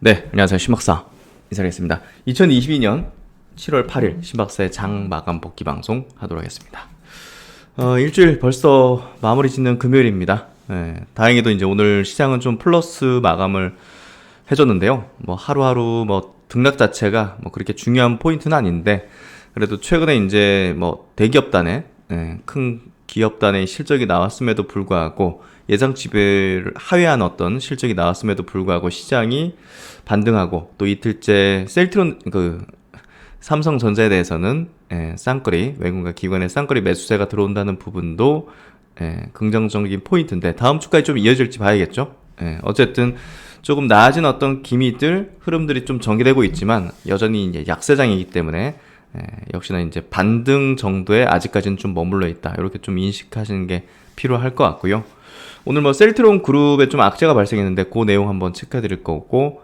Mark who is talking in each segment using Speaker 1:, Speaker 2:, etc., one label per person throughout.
Speaker 1: 네, 안녕하세요. 신박사 인사드리겠습니다. 2022년 7월 8일 신박사의 장 마감 복귀 방송 하도록 하겠습니다. 일주일 벌써 마무리 짓는 금요일입니다. 다행히도 이제 오늘 시장은 좀 플러스 마감을 해줬는데요. 뭐 하루하루 뭐 등락 자체가 뭐 그렇게 중요한 포인트는 아닌데, 그래도 최근에 이제 뭐 대기업단의 큰 기업단의 실적이 나왔음에도 불구하고 예상치를 하회한 어떤 실적이 나왔음에도 불구하고 시장이 반등하고, 또 이틀째 셀트론 삼성전자에 대해서는 쌍끌이 외국인과 기관의 쌍끌이 매수세가 들어온다는 부분도 긍정적인 포인트인데, 다음 주까지 좀 이어질지 봐야겠죠. 어쨌든 조금 나아진 어떤 기미들 흐름들이 좀 전개되고 있지만 여전히 이제 약세장이기 때문에 역시나 이제 반등 정도에 아직까지는 좀 머물러 있다, 이렇게 좀 인식하시는 게 필요할 것 같고요. 오늘 뭐 셀트론 그룹에 좀 악재가 발생했는데 그 내용 한번 체크해 드릴 거고,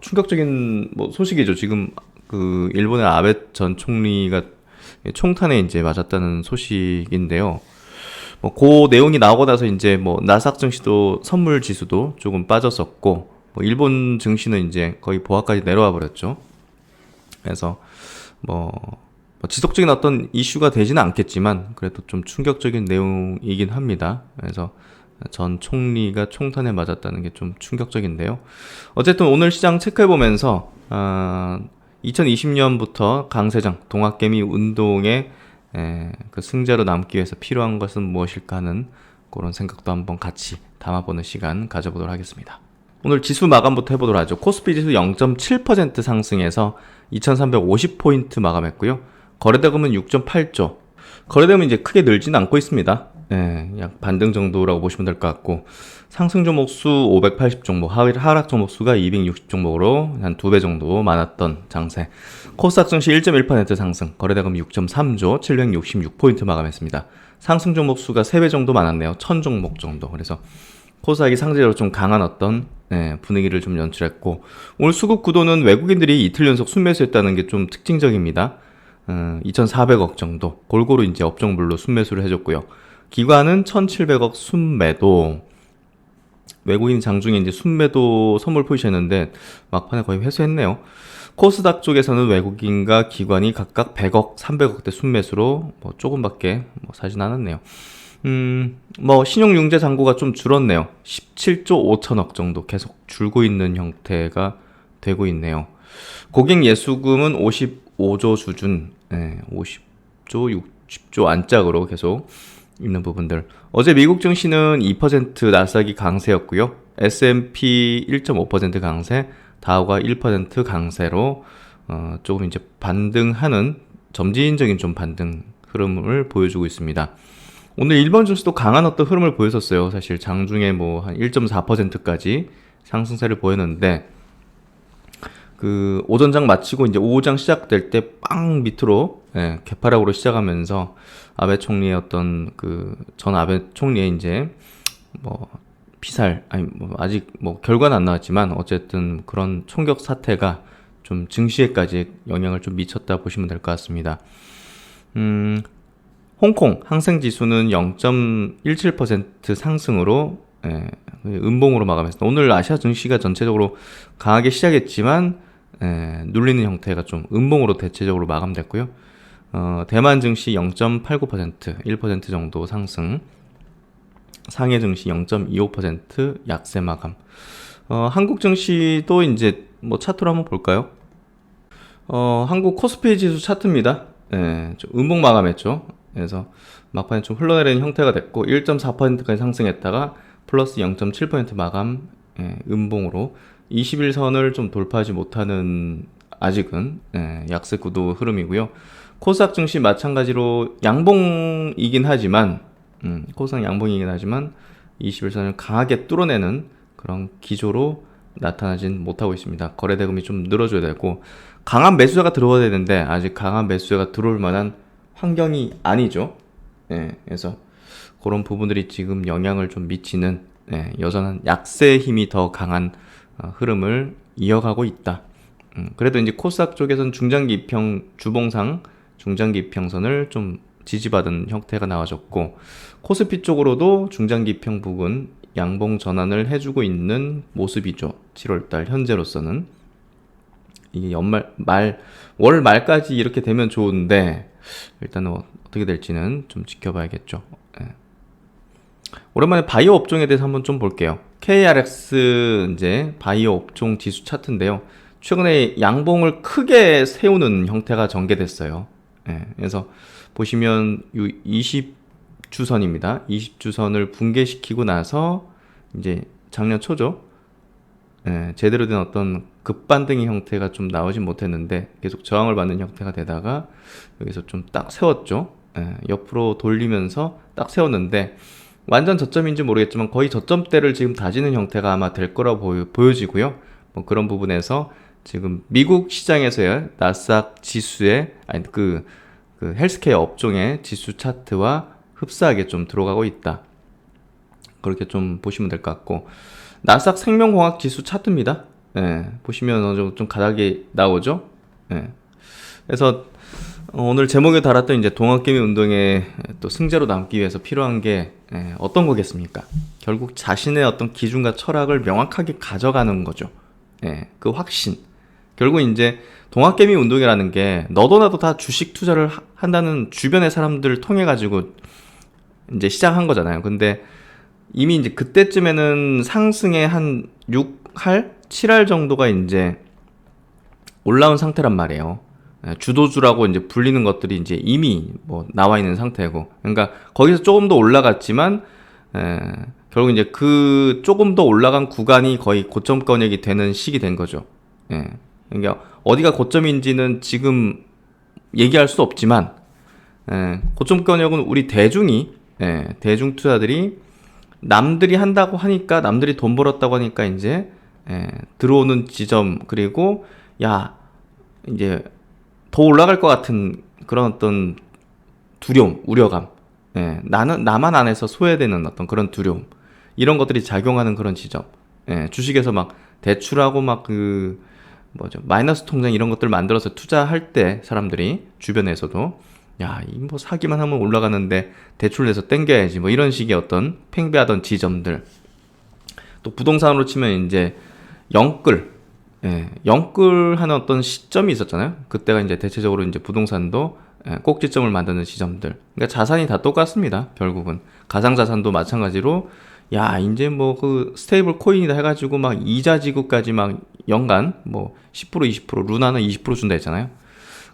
Speaker 1: 충격적인 뭐 소식이죠. 지금 그 일본의 아베 전 총리가 총탄에 이제 맞았다는 소식인데요. 뭐 그 내용이 나오고 나서 이제 뭐 나스닥 증시도 선물 지수도 조금 빠졌었고, 뭐 일본 증시는 이제 거의 보합까지 내려와 버렸죠. 그래서 뭐 지속적인 어떤 이슈가 되지는 않겠지만 그래도 좀 충격적인 내용이긴 합니다. 그래서 전 총리가 총탄에 맞았다는 게 좀 충격적인데요. 어쨌든 오늘 시장 체크해보면서 2020년부터 강세장 동학개미 운동의 그 승자로 남기 위해서 필요한 것은 무엇일까 하는 그런 생각도 한번 같이 담아보는 시간 가져보도록 하겠습니다. 오늘 지수 마감부터 해보도록 하죠. 코스피 지수 0.7% 상승해서 2350포인트 마감했고요. 거래대금은 6.8조. 거래대금은 이제 크게 늘지는 않고 있습니다. 약 반등 정도라고 보시면 될 것 같고, 상승 종목 수 580 종목, 하락 종목 수가 260 종목으로 한 2배 정도 많았던 장세. 코스닥 증시 1.1% 상승, 거래대금 6.3조, 766포인트 마감했습니다. 상승 종목 수가 3배 정도 많았네요. 1000 종목 정도. 그래서 코스닥이 상대적으로 좀 강한 어떤 분위기를 좀 연출했고, 오늘 수급 구도는 외국인들이 이틀 연속 순매수했다는 게 좀 특징적입니다. 2,400억 정도 골고루 이제 업종별로 순매수를 해줬고요. 기관은 1,700억 순매도, 외국인 장중에 이제 순매도 선물 포지션했는데 막판에 거의 회수했네요. 코스닥 쪽에서는 외국인과 기관이 각각 100억, 300억대 순매수로 뭐 조금밖에 뭐 사진 않았네요. 뭐 신용융제 잔고가 좀 줄었네요. 17조 5천억 정도 계속 줄고 있는 형태가 되고 있네요. 고객 예수금은 55조 수준, 50조, 60조 안짝으로 계속 있는 부분들. 어제 미국 증시는 2% 나스닥이 강세였고요. S&P 1.5% 강세, 다우가 1% 강세로 조금 이제 반등하는 점진적인 좀 반등 흐름을 보여주고 있습니다. 오늘 일본 증시도 강한 어떤 흐름을 보였었어요. 사실 장중에 뭐 한 1.4%까지 상승세를 보였는데, 그 오전장 마치고 이제 오후장 시작될 때 빵 밑으로 개파락으로 시작하면서 아베 총리의 어떤 그 전 아베 총리의 이제 뭐 피살, 아니 뭐 아직 뭐 결과는 안 나왔지만 어쨌든 그런 총격 사태가 좀 증시에까지 영향을 좀 미쳤다 보시면 될 것 같습니다. 홍콩 항생 지수는 0.17% 상승으로 음봉으로 마감했습니다. 오늘 아시아 증시가 전체적으로 강하게 시작했지만 눌리는 형태가 좀 음봉으로 대체적으로 마감됐고요. 대만 증시 0.89%, 1% 정도 상승, 상해 증시 0.25% 약세 마감. 한국 증시도 이제 뭐 차트로 한번 볼까요? 한국 코스피 지수 차트입니다. 좀 음봉 마감했죠. 그래서 막판에 좀 흘러내리는 형태가 됐고 1.4%까지 상승했다가 플러스 0.7% 마감, 음봉으로 21선을 좀 돌파하지 못하는 아직은 약세 구도 흐름이고요. 코스닥 증시 마찬가지로 양봉이긴 하지만 코스닥 양봉이긴 하지만 21선을 강하게 뚫어내는 그런 기조로 나타나진 못하고 있습니다. 거래대금이 좀 늘어줘야 되고 강한 매수자가 들어와야 되는데 아직 강한 매수자가 들어올 만한 환경이 아니죠. 그래서 그런 부분들이 지금 영향을 좀 미치는 여전한 약세의 힘이 더 강한 흐름을 이어가고 있다. 그래도 이제 코스닥 쪽에서는 중장기 입형 주봉상 중장기 입형선을 좀 지지받은 형태가 나와졌고, 코스피 쪽으로도 중장기 입형 부분 양봉 전환을 해주고 있는 모습이죠. 7월달 현재로서는. 이게 월 말까지 이렇게 되면 좋은데 일단은 어떻게 될지는 좀 지켜봐야겠죠. 예. 오랜만에 바이오 업종에 대해서 한번 좀 볼게요. KRX 이제 바이오 업종 지수 차트인데요. 최근에 양봉을 크게 세우는 형태가 전개됐어요. 예. 그래서 보시면 20주선입니다. 20주선을 붕괴시키고 나서 이제 작년 초죠. 예, 제대로 된 어떤 급반등의 형태가 좀 나오진 못했는데 계속 저항을 받는 형태가 되다가 여기서 좀 딱 세웠죠. 예, 옆으로 돌리면서 딱 세웠는데 완전 저점인지 모르겠지만 거의 저점대를 지금 다지는 형태가 아마 될 거라고 보여지고요. 뭐 그런 부분에서 지금 미국 시장에서의 나스닥 지수의 그 헬스케어 업종의 지수 차트와 흡사하게 좀 들어가고 있다. 그렇게 좀 보시면 될 것 같고, 나스닥 생명공학 지수 차트입니다. 예, 보시면 어느 정도 좀 가닥이 나오죠. 예. 그래서 오늘 제목에 달았던 이제 동학개미 운동에 또 승자로 남기 위해서 필요한 게 어떤 거겠습니까? 결국 자신의 어떤 기준과 철학을 명확하게 가져가는 거죠. 예, 그 확신. 결국 이제 동학개미 운동이라는 게 너도 나도 다 주식 투자를 한다는 주변의 사람들을 통해 가지고 이제 시작한 거잖아요. 근데 이미 이제 그때쯤에는 상승의 한 6할, 7할 정도가 이제 올라온 상태란 말이에요. 주도주라고 이제 불리는 것들이 이제 이미 뭐 나와 있는 상태고, 그러니까 거기서 조금 더 올라갔지만 결국 이제 그 조금 더 올라간 구간이 거의 고점권역이 되는 시기 된 거죠. 그러니까 어디가 고점인지는 지금 얘기할 수 없지만 고점권역은 우리 대중이 대중 투자들이 남들이 한다고 하니까, 남들이 돈 벌었다고 하니까 이제 들어오는 지점, 그리고 야 이제 더 올라갈 것 같은 그런 어떤 두려움, 우려감, 나만 안에서 소외되는 어떤 그런 두려움, 이런 것들이 작용하는 그런 지점. 주식에서 막 대출하고 막 마이너스 통장 이런 것들 만들어서 투자할 때 사람들이 주변에서도 야, 이 뭐 사기만 하면 올라가는데 대출 내서 땡겨야지, 뭐 이런 식의 어떤 팽배하던 지점들. 또 부동산으로 치면 이제 영끌하는 어떤 시점이 있었잖아요. 그때가 이제 대체적으로 이제 부동산도 꼭지점을 만드는 지점들. 그러니까 자산이 다 똑같습니다. 결국은 가상자산도 마찬가지로 야, 이제 뭐 그 스테이블 코인이다 해가지고 막 이자 지급까지 막 연간 뭐 10% 20% 루나는 20% 준다 했잖아요.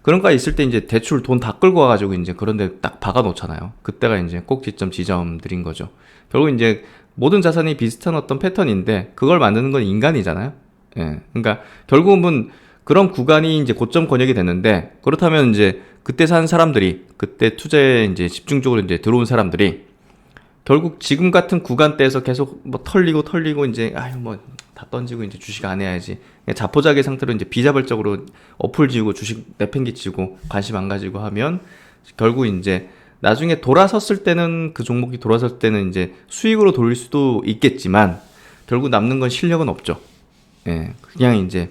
Speaker 1: 그런 거 있을 때 이제 대출 돈 다 끌고 와가지고 이제 그런데 딱 박아 놓잖아요. 그때가 이제 꼭지점 지점들인 거죠. 결국 이제 모든 자산이 비슷한 어떤 패턴인데 그걸 만드는 건 인간이잖아요. 그러니까 결국은 그런 구간이 이제 고점 권역이 됐는데, 그렇다면 이제 그때 산 사람들이, 그때 투자에 이제 집중적으로 이제 들어온 사람들이 결국 지금 같은 구간대에서 계속 뭐 털리고 이제 아유 뭐 다 던지고 이제 주식 안 해야지, 자포자기 상태로 이제 비자발적으로 어플 지우고 주식 내팽개치고 관심 안 가지고 하면 결국 이제 나중에 돌아섰을 때는, 그 종목이 돌아섰을 때는 이제 수익으로 돌릴 수도 있겠지만 결국 남는 건 실력은 없죠. 그냥 이제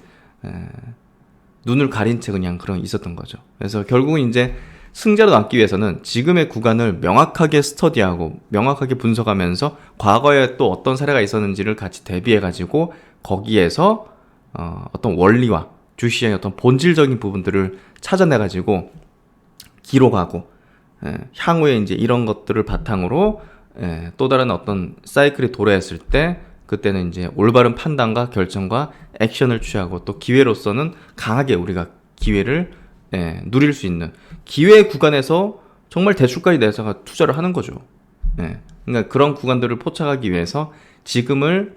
Speaker 1: 눈을 가린 채 그냥 그런 있었던 거죠. 그래서 결국은 이제 승자로 남기 위해서는 지금의 구간을 명확하게 스터디하고 명확하게 분석하면서 과거에 또 어떤 사례가 있었는지를 같이 대비해가지고 거기에서 어떤 원리와 주시장의 어떤 본질적인 부분들을 찾아내가지고 기록하고 향후에 이제 이런 것들을 바탕으로 또 다른 어떤 사이클이 도래했을 때 그때는 이제 올바른 판단과 결정과 액션을 취하고 또 기회로서는 강하게 우리가 기회를 누릴 수 있는 기회의 구간에서 정말 대출까지 내서 투자를 하는 거죠. 그러니까 그런 구간들을 포착하기 위해서 지금을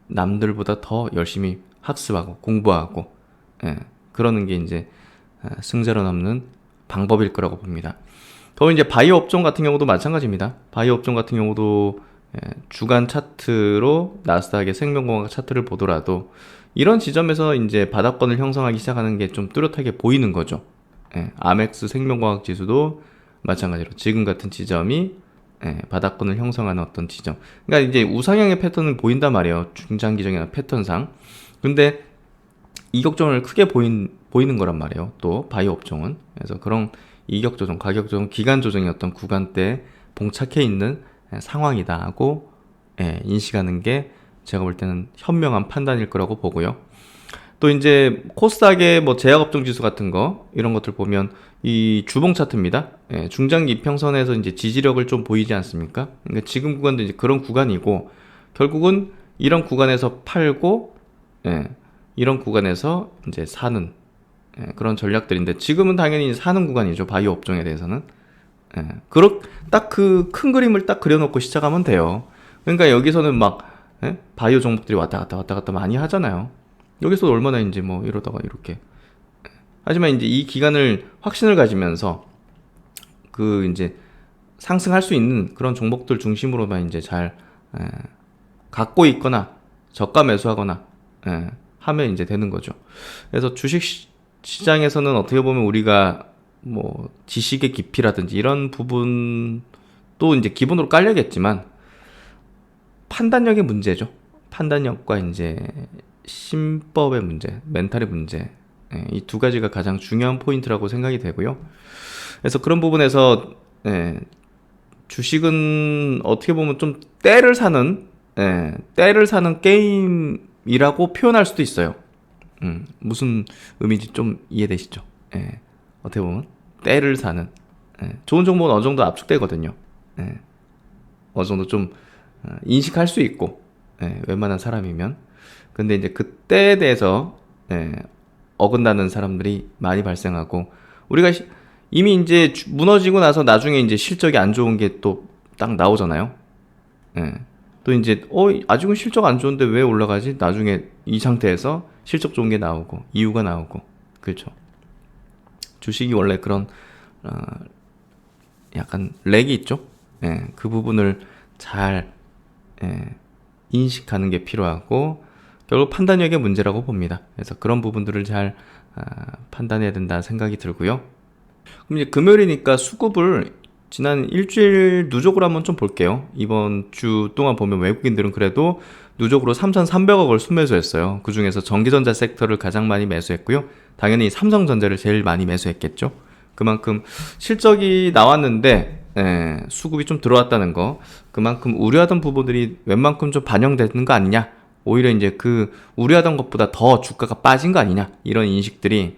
Speaker 1: 남들보다 더 열심히 학습하고 공부하고 그러는 게 이제 승자로 남는 방법일 거라고 봅니다. 더 이제 바이오 업종 같은 경우도 마찬가지입니다. 바이오 업종 같은 경우도 주간 차트로 나스닥의 생명공학 차트를 보더라도 이런 지점에서 이제 바닥권을 형성하기 시작하는 게 좀 뚜렷하게 보이는 거죠. 아멕스 생명공학 지수도 마찬가지로 지금 같은 지점이 바닥권을 형성하는 어떤 지점. 그러니까 이제 우상향의 패턴을 보인단 말이에요. 중장기적인 패턴상. 근데 이격조정을 크게 보이는 거란 말이에요. 또 바이오 업종은. 그래서 그런 이격 조정, 가격 조정, 기간 조정의 어떤 구간대에 봉착해 있는 상황이다 하고 인식하는 게 제가 볼 때는 현명한 판단일 거라고 보고요. 또 이제 코스닥의 뭐 제약업종 지수 같은 거 이런 것들 보면 이 주봉 차트입니다. 중장기 이평선에서 이제 지지력을 좀 보이지 않습니까? 그러니까 지금 구간도 이제 그런 구간이고 결국은 이런 구간에서 팔고 이런 구간에서 이제 사는 그런 전략들인데 지금은 당연히 사는 구간이죠. 바이오 업종에 대해서는. 딱 그 큰 그림을 딱 그려놓고 시작하면 돼요. 그러니까 여기서는 막 바이오 종목들이 왔다 갔다 많이 하잖아요. 여기서 얼마나 이제 뭐 이러다가 이렇게. 하지만 이제 이 기간을 확신을 가지면서 그 이제 상승할 수 있는 그런 종목들 중심으로만 이제 잘 갖고 있거나 저가 매수하거나 하면 이제 되는 거죠. 그래서 주식 시장에서는 어떻게 보면 우리가 뭐 지식의 깊이라든지 이런 부분도 이제 기본으로 깔려야겠지만 판단력의 문제죠. 판단력과 이제 심법의 문제, 멘탈의 문제, 이 두 가지가 가장 중요한 포인트라고 생각이 되고요. 그래서 그런 부분에서 주식은 어떻게 보면 좀 때를 사는 게임이라고 표현할 수도 있어요. 무슨 의미인지 좀 이해되시죠? 어떻게 보면 때를 사는 좋은 정보는 어느 정도 압축되거든요. 어느 정도 좀 인식할 수 있고 웬만한 사람이면. 근데 이제 그 때에 대해서 어긋나는 사람들이 많이 발생하고 우리가 이미 이제 무너지고 나서 나중에 이제 실적이 안 좋은 게 또 딱 나오잖아요. 또 이제 아직은 실적 안 좋은데 왜 올라가지? 나중에 이 상태에서 실적 좋은 게 나오고 이유가 나오고 그렇죠. 주식이 원래 그런 약간 렉이 있죠. 그 부분을 잘 인식하는 게 필요하고 결국 판단력의 문제라고 봅니다. 그래서 그런 부분들을 잘 판단해야 된다 생각이 들고요. 그럼 이제 금요일이니까 수급을 지난 일주일 누적으로 한번 좀 볼게요. 이번 주 동안 보면 외국인들은 그래도 누적으로 3,300억을 순매수했어요. 그 중에서 전기전자 섹터를 가장 많이 매수했고요. 당연히 삼성전자를 제일 많이 매수했겠죠. 그만큼 실적이 나왔는데 수급이 좀 들어왔다는 거, 그만큼 우려하던 부분들이 웬만큼 좀 반영되는 거 아니냐, 오히려 이제 그 우려하던 것보다 더 주가가 빠진 거 아니냐, 이런 인식들이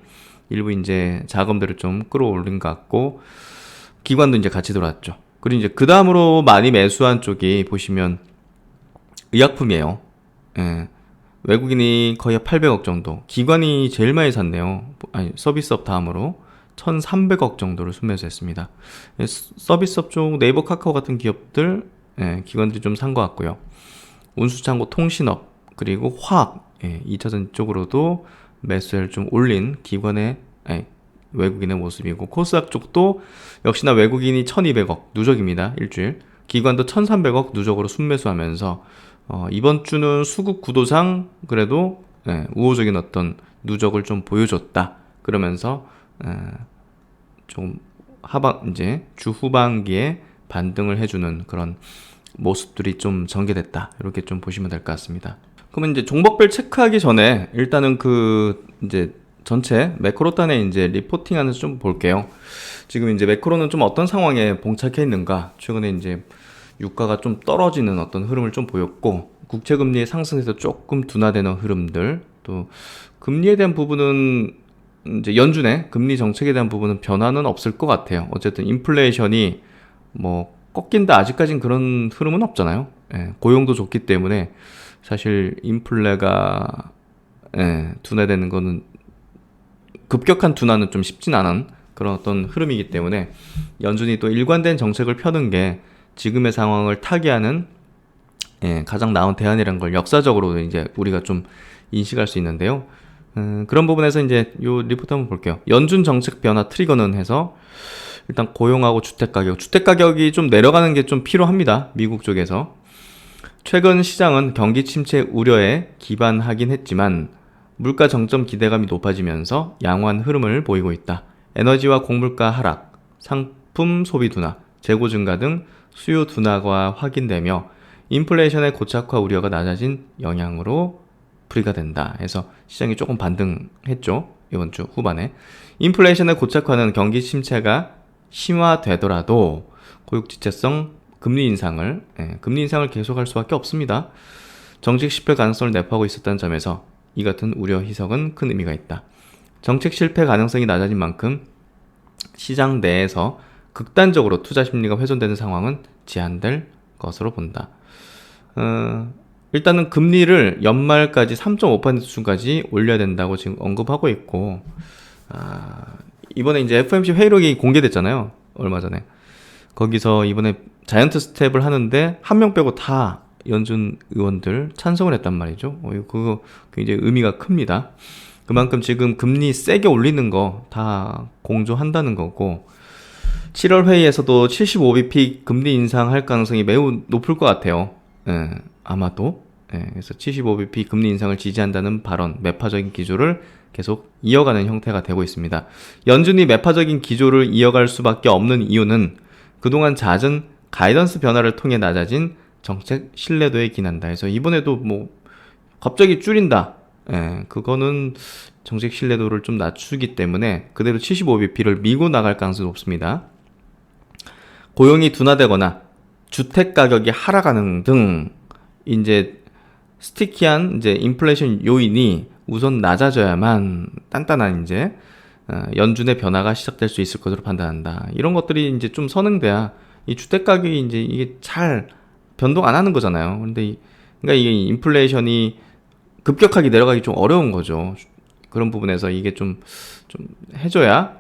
Speaker 1: 일부 이제 자금들을 좀 끌어올린 것 같고 기관도 이제 같이 들어왔죠. 그리고 이제 그 다음으로 많이 매수한 쪽이 보시면 의약품이에요. 외국인이 거의 800억 정도, 기관이 제일 많이 샀네요. 아니, 서비스업 다음으로 1,300억 정도를 순매수했습니다. 서비스업 쪽 네이버, 카카오 같은 기업들 기관들이 좀 산 것 같고요. 운수창고, 통신업, 그리고 화학 2차전 쪽으로도 매수를 좀 올린 기관의 외국인의 모습이고, 코스닥 쪽도 역시나 외국인이 1,200억 누적입니다. 일주일. 기관도 1,300억 누적으로 순매수하면서 이번 주는 수급 구도상 그래도 우호적인 어떤 누적을 좀 보여줬다. 그러면서 좀 이제 주 후반기에 반등을 해주는 그런 모습들이 좀 전개됐다. 이렇게 좀 보시면 될 것 같습니다. 그러면 이제 종목별 체크하기 전에 일단은 그 이제 전체 매크로단의 이제 리포팅하는 좀 볼게요. 지금 이제 매크로는 좀 어떤 상황에 봉착해 있는가? 최근에 이제 유가가 좀 떨어지는 어떤 흐름을 좀 보였고, 국채금리의 상승에서 조금 둔화되는 흐름들, 또 금리에 대한 부분은 이제 연준의 금리 정책에 대한 부분은 변화는 없을 것 같아요. 어쨌든 인플레이션이 뭐 꺾인다, 아직까진 그런 흐름은 없잖아요. 고용도 좋기 때문에 사실 인플레가 둔화되는 거는, 급격한 둔화는 좀 쉽진 않은 그런 어떤 흐름이기 때문에 연준이 또 일관된 정책을 펴는 게 지금의 상황을 타개하는 가장 나은 대안이라는 걸 역사적으로 이제 우리가 좀 인식할 수 있는데요. 그런 부분에서 이제 요 리포트 한번 볼게요. 연준 정책 변화 트리거는 해서 일단 고용하고 주택가격이 좀 내려가는 게 좀 필요합니다. 미국 쪽에서. 최근 시장은 경기 침체 우려에 기반하긴 했지만 물가 정점 기대감이 높아지면서 양호한 흐름을 보이고 있다. 에너지와 곡물가 하락, 상품 소비 둔화, 재고 증가 등 수요 둔화가 확인되며 인플레이션의 고착화 우려가 낮아진 영향으로 풀이가 된다. 해서 시장이 조금 반등했죠. 이번 주 후반에. 인플레이션의 고착화는 경기 침체가 심화되더라도 고육지체성 금리 인상을 계속할 수밖에 없습니다. 정책 실패 가능성을 내포하고 있었다는 점에서 이 같은 우려 희석은 큰 의미가 있다. 정책 실패 가능성이 낮아진 만큼 시장 내에서 극단적으로 투자 심리가 훼손되는 상황은 제한될 것으로 본다. 일단은 금리를 연말까지 3.5% 수준까지 올려야 된다고 지금 언급하고 있고, 이번에 이제 FOMC 회의록이 공개됐잖아요. 얼마 전에. 거기서 이번에 자이언트 스텝을 하는데 한 명 빼고 다 연준 의원들 찬성을 했단 말이죠. 그거 굉장히 의미가 큽니다. 그만큼 지금 금리 세게 올리는 거 다 공조한다는 거고, 7월 회의에서도 75bp 금리 인상할 가능성이 매우 높을 것 같아요. 아마도. 그래서 75bp 금리 인상을 지지한다는 발언, 매파적인 기조를 계속 이어가는 형태가 되고 있습니다. 연준이 매파적인 기조를 이어갈 수밖에 없는 이유는 그동안 잦은 가이던스 변화를 통해 낮아진 정책 신뢰도에 기인한다 해서 이번에도 뭐 갑자기 줄인다. 그거는 정책 신뢰도를 좀 낮추기 때문에 그대로 75bp를 밀고 나갈 가능성이 높습니다. 고용이 둔화되거나 주택 가격이 하락하는 등 이제 스티키한 이제 인플레이션 요인이 우선 낮아져야만 단단한 이제 연준의 변화가 시작될 수 있을 것으로 판단한다. 이런 것들이 이제 좀 선행돼야 이 주택 가격이 이제 이게 잘 변동 안 하는 거잖아요. 그러니까 이게 인플레이션이 급격하게 내려가기 좀 어려운 거죠. 그런 부분에서 이게 좀 해줘야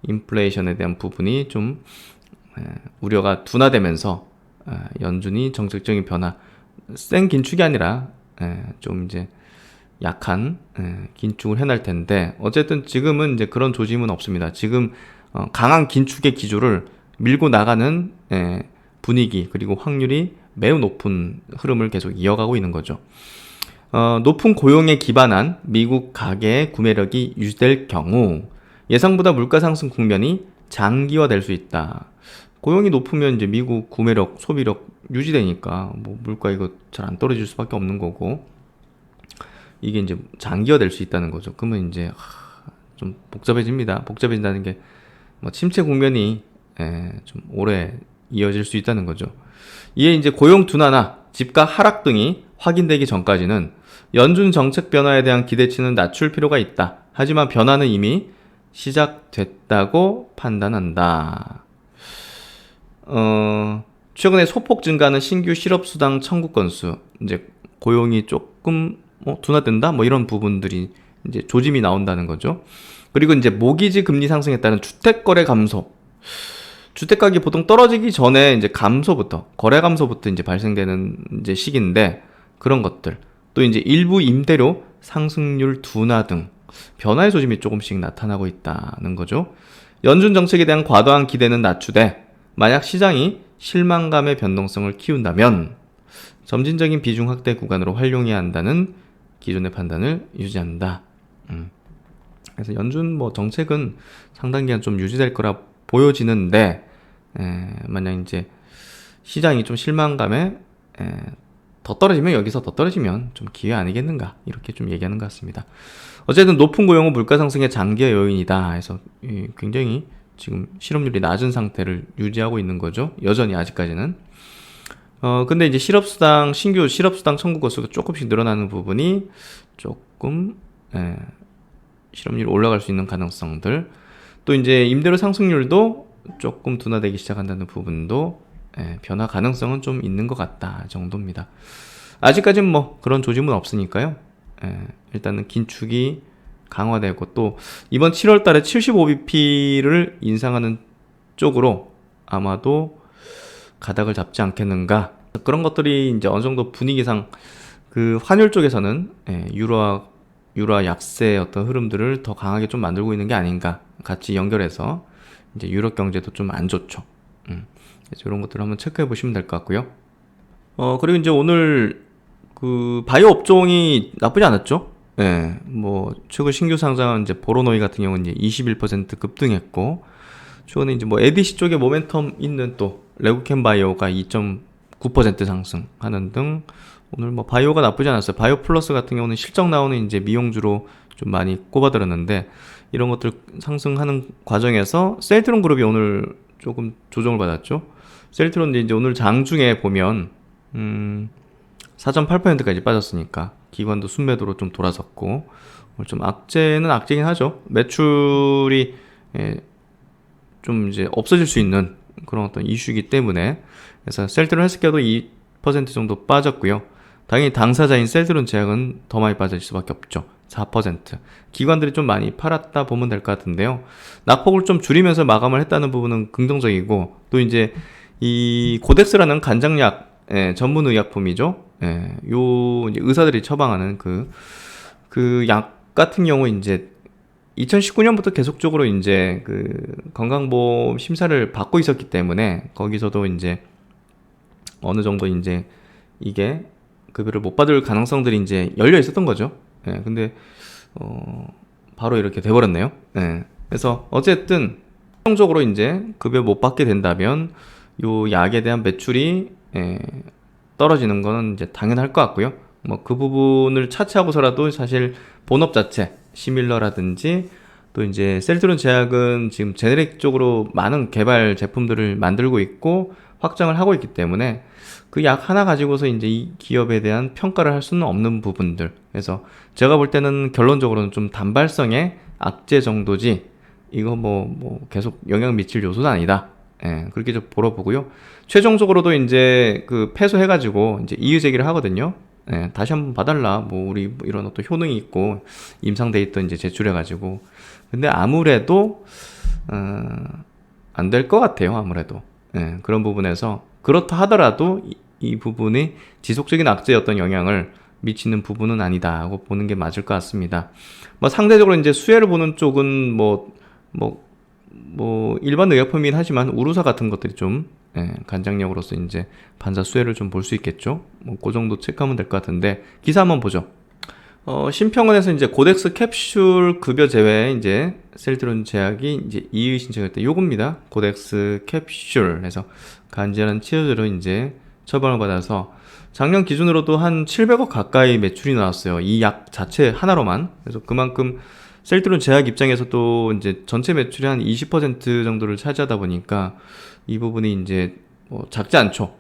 Speaker 1: 인플레이션에 대한 부분이 좀 우려가 둔화되면서 연준이 정책적인 변화, 센 긴축이 아니라 좀 이제 약한 긴축을 해낼 텐데, 어쨌든 지금은 이제 그런 조짐은 없습니다. 지금 강한 긴축의 기조를 밀고 나가는 분위기, 그리고 확률이 매우 높은 흐름을 계속 이어가고 있는 거죠. 높은 고용에 기반한 미국 가계의 구매력이 유지될 경우 예상보다 물가 상승 국면이 장기화될 수 있다. 고용이 높으면 이제 미국 구매력, 소비력 유지되니까 뭐 물가 이거 잘 안 떨어질 수밖에 없는 거고, 이게 이제 장기화될 수 있다는 거죠. 그러면 이제 좀 복잡해집니다. 복잡해진다는 게 뭐 침체 국면이 좀 오래 이어질 수 있다는 거죠. 이에 이제 고용 둔화나 집가 하락 등이 확인되기 전까지는 연준 정책 변화에 대한 기대치는 낮출 필요가 있다. 하지만 변화는 이미 시작됐다고 판단한다. 최근에 소폭 증가하는 신규 실업수당 청구 건수, 이제 고용이 조금 둔화된다? 뭐 이런 부분들이 이제 조짐이 나온다는 거죠. 그리고 이제 모기지 금리 상승에 따른 주택거래 감소. 주택가격이 보통 떨어지기 전에 이제 거래 감소부터 이제 발생되는 이제 시기인데, 그런 것들. 또 이제 일부 임대료 상승률 둔화 등 변화의 조짐이 조금씩 나타나고 있다는 거죠. 연준 정책에 대한 과도한 기대는 낮추되, 만약 시장이 실망감의 변동성을 키운다면 점진적인 비중 확대 구간으로 활용해야 한다는 기존의 판단을 유지한다. 그래서 연준 뭐 정책은 상당 기간 좀 유지될 거라 보여지는데, 만약 이제 시장이 좀 실망감에 여기서 더 떨어지면 좀 기회 아니겠는가, 이렇게 좀 얘기하는 것 같습니다. 어쨌든 높은 고용은 물가 상승의 장기화 요인이다 해서 굉장히 지금 실업률이 낮은 상태를 유지하고 있는 거죠. 여전히 아직까지는. 근데 이제 신규 실업수당 청구 건수가 조금씩 늘어나는 부분이 조금 실업률이 올라갈 수 있는 가능성들, 또 이제 임대료 상승률도 조금 둔화되기 시작한다는 부분도 변화 가능성은 좀 있는 것 같다 정도입니다. 아직까지는 뭐 그런 조짐은 없으니까요. 일단은 긴축이 강화되고, 또 이번 7월 달에 75bp를 인상하는 쪽으로 아마도 가닥을 잡지 않겠는가, 그런 것들이 이제 어느 정도 분위기상 그 환율 쪽에서는 유로화 약세의 어떤 흐름들을 더 강하게 좀 만들고 있는 게 아닌가, 같이 연결해서 이제 유럽 경제도 좀 안 좋죠. 그래서 이런 것들을 한번 체크해 보시면 될 것 같고요. 그리고 이제 오늘 그 바이오 업종이 나쁘지 않았죠. 뭐 최근 신규 상장한 이제 보로노이 같은 경우는 이제 21% 급등했고, 최근에 이제 뭐 에디시 쪽에 모멘텀 있는 또 레고캠 바이오가 2.9% 상승하는 등 오늘 뭐 바이오가 나쁘지 않았어요. 바이오 플러스 같은 경우는 실적 나오는 이제 미용주로 좀 많이 꼽아들었는데, 이런 것들 상승하는 과정에서 셀트론 그룹이 오늘 조금 조정을 받았죠. 셀트론도 이제 오늘 장중에 보면 4.8%까지 빠졌으니까 기관도 순매도로 좀 돌아섰고, 좀 악재는 악재긴 하죠. 매출이 좀 이제 없어질 수 있는 그런 어떤 이슈이기 때문에, 그래서 셀트론 헬스케어도 2% 정도 빠졌고요. 당연히 당사자인 셀트론 제약은 더 많이 빠질 수밖에 없죠. 4%. 기관들이 좀 많이 팔았다 보면 될 것 같은데요. 낙폭을 좀 줄이면서 마감을 했다는 부분은 긍정적이고, 또 이제 이 고덱스라는 간장약 전문 의약품이죠. 요 이제 의사들이 처방하는 그 약 같은 경우 이제 2019년부터 계속적으로 이제 그 건강보험 심사를 받고 있었기 때문에 거기서도 이제 어느 정도 이제 이게 급여를 못 받을 가능성들이 이제 열려 있었던 거죠. 근데 바로 이렇게 돼버렸네요. 그래서 어쨌든 최종적으로 이제 급여 못 받게 된다면 요 약에 대한 매출이 떨어지는 거는 이제 당연할 것 같고요. 뭐 그 부분을 차치하고서라도 사실 본업 자체 시밀러라든지 또 이제 셀트론 제약은 지금 제네릭 쪽으로 많은 개발 제품들을 만들고 있고 확장을 하고 있기 때문에 그 약 하나 가지고서 이제 이 기업에 대한 평가를 할 수는 없는 부분들. 그래서 제가 볼 때는 결론적으로는 좀 단발성의 악재 정도지 이거 뭐 계속 영향 미칠 요소는 아니다. 그렇게 좀 보러보고요. 최종적으로도 이제 그 패소해가지고 이제 이의 제기를 하거든요. 다시 한번 봐달라. 뭐 우리 이런 어떤 효능이 있고 임상 데이터 이제 제출해가지고. 근데 아무래도 안 될 것 같아요. 아무래도 그런 부분에서 그렇다 하더라도 이 부분이 지속적인 악재에 어떤 영향을 미치는 부분은 아니다 하고 보는 게 맞을 것 같습니다. 뭐 상대적으로 이제 수혜를 보는 쪽은 뭐 일반 의약품이긴 하지만 우루사 같은 것들이 좀 간장약으로서 이제 반사 수혜를 좀 볼 수 있겠죠. 뭐 그 정도 체크하면 될 것 같은데 기사 한번 보죠. 심평원에서 이제 고덱스 캡슐 급여 제외에 이제 셀트론 제약이 이제 이의 신청할 때 요겁니다. 고덱스 캡슐 해서 간절한 치료제로 이제 처방을 받아서 작년 기준으로도 한 700억 가까이 매출이 나왔어요. 이 약 자체 하나로만. 그래서 그만큼 셀트론 제약 입장에서도 이제 전체 매출의 한 20% 정도를 차지하다 보니까 이 부분이 이제 작지 않죠.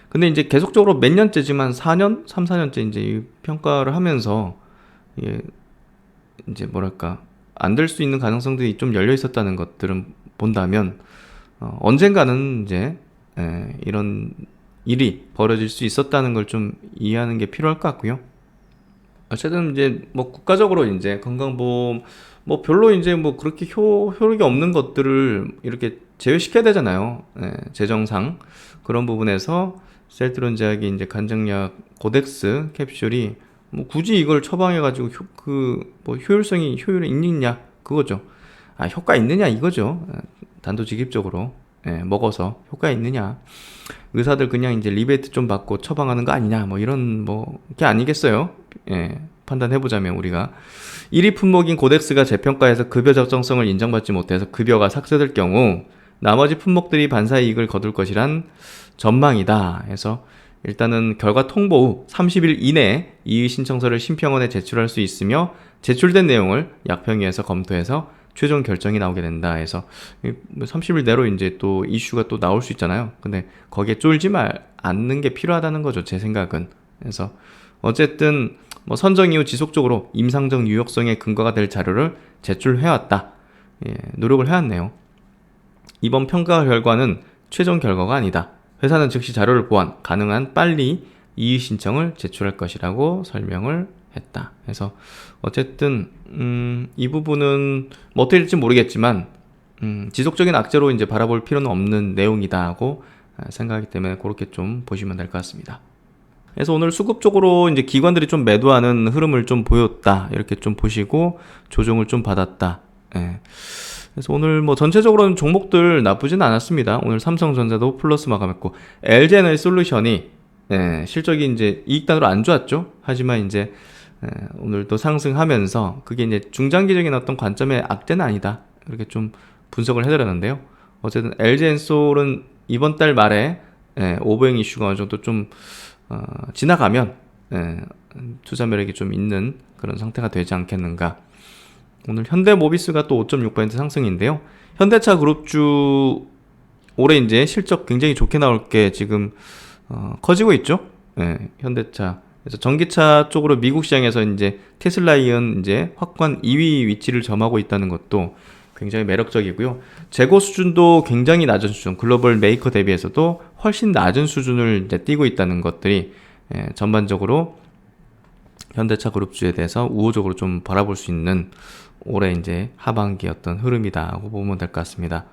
Speaker 1: 근데 이제 계속적으로 몇 년째지만 3, 4년째 이제 이 평가를 하면서 이제 뭐랄까 안 될 수 있는 가능성들이 좀 열려 있었다는 것들은 본다면 언젠가는 이제 이런 일이 벌어질 수 있었다는 걸 좀 이해하는 게 필요할 것 같고요. 어쨌든 이제 뭐 국가적으로 이제 건강보험 뭐 별로 이제 뭐 그렇게 효력이 없는 것들을 이렇게 제외시켜야 되잖아요. 재정상 그런 부분에서 셀트론 제약이 이제 간장약 고덱스 캡슐이 뭐 굳이 이걸 처방해가지고 뭐 효율이 있느냐 그거죠. 효과 있느냐 이거죠. 단도직입적으로 먹어서 효과 있느냐. 의사들 그냥 이제 리베이트 좀 받고 처방하는 거 아니냐 뭐 이런 게 아니겠어요. 판단해보자면 우리가 1위 품목인 고덱스가 재평가에서 급여 적정성을 인정받지 못해서 급여가 삭제될 경우 나머지 품목들이 반사 이익을 거둘 것이란 전망이다 해서 일단은 결과 통보 후 30일 이내에 이의 신청서를 심평원에 제출할 수 있으며 제출된 내용을 약평위에서 검토해서 최종 결정이 나오게 된다 해서 30일 내로 이제 또 이슈가 또 나올 수 있잖아요. 근데 거기에 쫄지 않는 게 필요하다는 거죠. 제 생각은. 그래서 어쨌든 뭐 선정 이후 지속적으로 임상적 유효성의 근거가 될 자료를 제출해왔다. 노력을 해왔네요. 이번 평가 결과는 최종 결과가 아니다. 회사는 즉시 자료를 보완, 가능한 빨리 이의 신청을 제출할 것이라고 설명을 했다. 그래서 어쨌든 이 부분은 뭐 어떻게 될지 모르겠지만 지속적인 악재로 이제 바라볼 필요는 없는 내용이다 하고 생각하기 때문에 그렇게 좀 보시면 될 것 같습니다. 그래서 오늘 수급적으로 이제 기관들이 좀 매도하는 흐름을 좀 보였다. 이렇게 좀 보시고 조정을 좀 받았다. 그래서 오늘 뭐 전체적으로는 종목들 나쁘진 않았습니다. 오늘 삼성전자도 플러스 마감했고 LG에너지솔루션이 실적이 이제 이익단으로 안 좋았죠. 하지만 이제 오늘도 상승하면서 그게 이제 중장기적인 어떤 관점의 악재는 아니다. 이렇게 좀 분석을 해드렸는데요. 어쨌든 LG엔솔은 이번 달 말에 오버행 이슈가 어느 정도 좀 지나가면 투자 매력이 좀 있는 그런 상태가 되지 않겠는가. 오늘 현대모비스가 또 5.6% 상승인데요. 현대차 그룹주 올해 이제 실적 굉장히 좋게 나올 게 지금 커지고 있죠. 예, 현대차. 그래서 전기차 쪽으로 미국 시장에서 이제 테슬라이언 이제 확고한 2위 위치를 점하고 있다는 것도 굉장히 매력적이고요. 재고 수준도 굉장히 낮은 수준, 글로벌 메이커 대비해서도 훨씬 낮은 수준을 이제 띄고 있다는 것들이 전반적으로 현대차 그룹주에 대해서 우호적으로 좀 바라볼 수 있는 올해 이제 하반기 어떤 흐름이다고 보면 될 것 같습니다.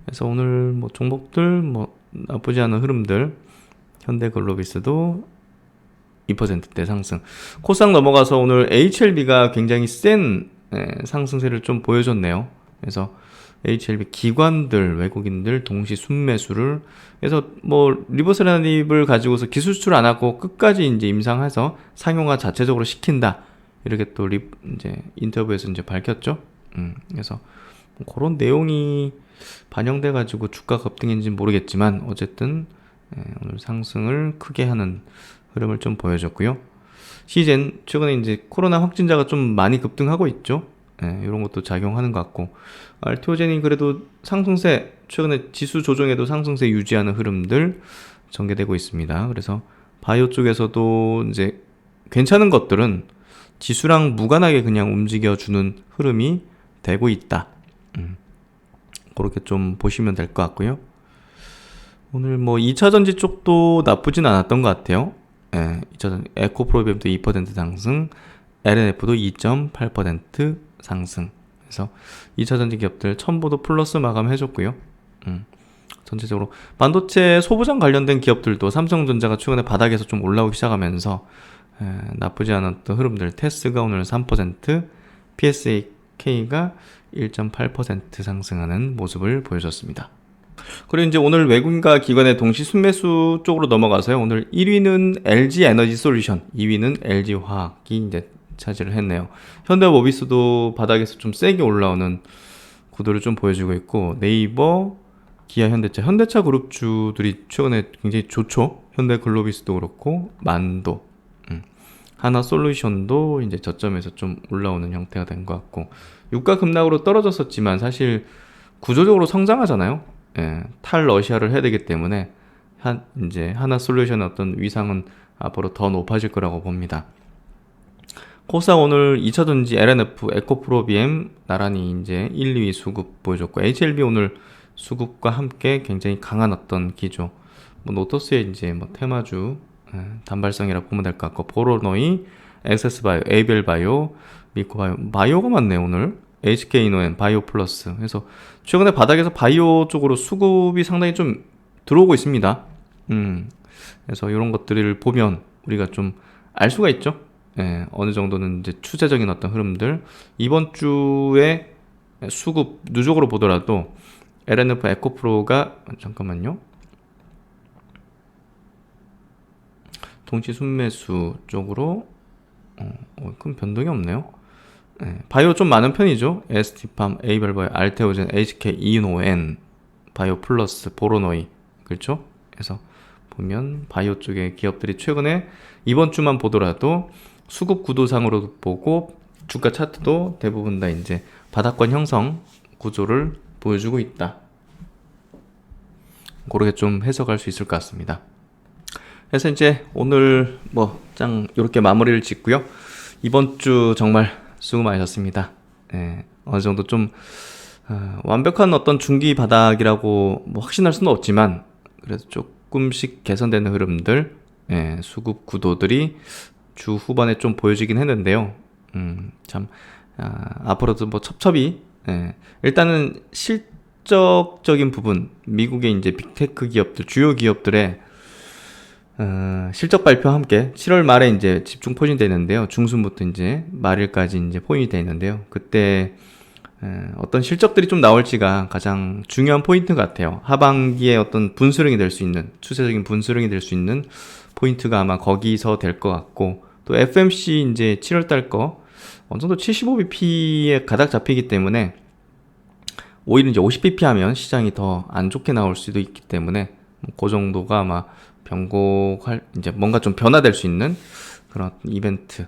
Speaker 1: 그래서 오늘 뭐 종목들 뭐 나쁘지 않은 흐름들, 현대글로비스도 2%대 상승. 코스닥 넘어가서 오늘 HLB가 굉장히 센 상승세를 좀 보여줬네요. 그래서 HLB 기관들, 외국인들 동시 순매수를, 그래서 뭐 리버스 란입을 가지고서 기술 수출 안 하고 끝까지 이제 임상해서 상용화 자체적으로 시킨다, 이렇게 또 이제 인터뷰에서 이제 밝혔죠. 그래서 뭐 그런 내용이 반영돼 가지고 주가 급등인지는 모르겠지만 어쨌든 오늘 상승을 크게 하는 흐름을 좀 보여줬고요. 시젠 최근에 이제 코로나 확진자가 좀 많이 급등하고 있죠. 이런 것도 작용하는 것 같고, 알테오젠이 그래도 상승세, 최근에 지수 조정에도 상승세 유지하는 흐름들 전개되고 있습니다. 그래서 바이오 쪽에서도 이제 괜찮은 것들은 지수랑 무관하게 그냥 움직여주는 흐름이 되고 있다. 그렇게 좀 보시면 될 것 같고요. 오늘 뭐 2차전지 쪽도 나쁘진 않았던 것 같아요. 2차전지 에코프로비엠도 2% 상승, LNF도 2.8% 상승. 그래서 2차전지 기업들 첨보도 플러스 마감해줬고요. 전체적으로 반도체 소부장 관련된 기업들도 삼성전자가 최근에 바닥에서 좀 올라오기 시작하면서 나쁘지 않았던 흐름들. 테스가 오늘 3%, PSAK가 1.8% 상승하는 모습을 보여줬습니다. 그리고 이제 오늘 외국인과 기관의 동시 순매수 쪽으로 넘어가서요. 오늘 1위는 LG 에너지 솔루션, 2위는 LG 화학이 이제 차지를 했네요. 현대모비스도 바닥에서 좀 세게 올라오는 구도를 좀 보여주고 있고, 네이버, 기아, 현대차 그룹주들이 최근에 굉장히 좋죠. 현대글로비스도 그렇고, 만도, 하나솔루션도 이제 저점에서 좀 올라오는 형태가 된 것 같고, 유가 급락으로 떨어졌었지만 사실 구조적으로 성장하잖아요. 탈러시아를 해야 되기 때문에 이제 하나솔루션의 어떤 위상은 앞으로 더 높아질 거라고 봅니다. 코스닥 오늘 2차전지 LNF, 에코프로비엠 나란히 이제 1, 2위 수급 보여줬고, HLB 오늘 수급과 함께 굉장히 강한 어떤 기조, 뭐 노토스의 이제 뭐 테마주 단발성이라고 보면 될 것 같고, 보로노이, 엑세스바이오, 에이벨바이오, 미코바이오, 바이오가 많네 오늘. HK이노엔, 바이오 플러스. 그래서 최근에 바닥에서 바이오 쪽으로 수급이 상당히 좀 들어오고 있습니다. 그래서 이런 것들을 보면 우리가 좀 알 수가 있죠. 어느 정도는 이제 추세적인 어떤 흐름들. 이번 주에 수급 누적으로 보더라도 LNF 에코프로가 잠깐만요. 동시 순매수 쪽으로 큰 변동이 없네요. 바이오 좀 많은 편이죠. ST팜, 에이벨바이오, 알테오젠, HK, 이노엔, 바이오 플러스, 보로노이, 그렇죠? 그래서 보면 바이오 쪽의 기업들이 최근에 이번 주만 보더라도 수급 구도상으로 보고 주가 차트도 대부분 다 이제 바닥권 형성 구조를 보여주고 있다. 그렇게 좀 해석할 수 있을 것 같습니다. 그래서 이제 오늘 이렇게 마무리를 짓고요. 이번 주 정말 수고 많으셨습니다. 어느 정도 좀 완벽한 어떤 중기 바닥이라고 확신할 수는 없지만 그래도 조금씩 개선되는 흐름들, 수급 구도들이 주 후반에 좀 보여지긴 했는데요. 앞으로도 첩첩이 일단은 실적적인 부분, 미국의 이제 빅테크 기업들, 주요 기업들의 실적 발표와 함께 7월 말에 이제 집중 포진이 되는데요. 중순부터 이제 말일까지 이제 포인이 되어 있는데요. 그때 어떤 실적들이 좀 나올지가 가장 중요한 포인트 같아요. 하반기에 어떤 분수령이 될 수 있는, 추세적인 분수령이 될 수 있는 포인트가 아마 거기서 될 것 같고, 또 FMC 이제 7월 달 거 어느 정도 75bp에 가닥 잡히기 때문에 오히려 이제 50bp 하면 시장이 더 안 좋게 나올 수도 있기 때문에 그 정도가 아마 변곡할, 이제 뭔가 좀 변화될 수 있는 그런 이벤트,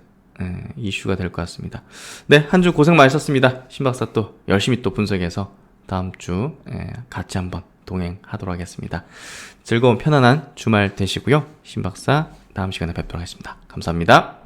Speaker 1: 이슈가 될 것 같습니다. 네, 한 주 고생 많으셨습니다. 신박사 또 열심히 또 분석해서 다음 주 같이 한번 동행하도록 하겠습니다. 즐거운 편안한 주말 되시고요. 신박사 다음 시간에 뵙도록 하겠습니다. 감사합니다.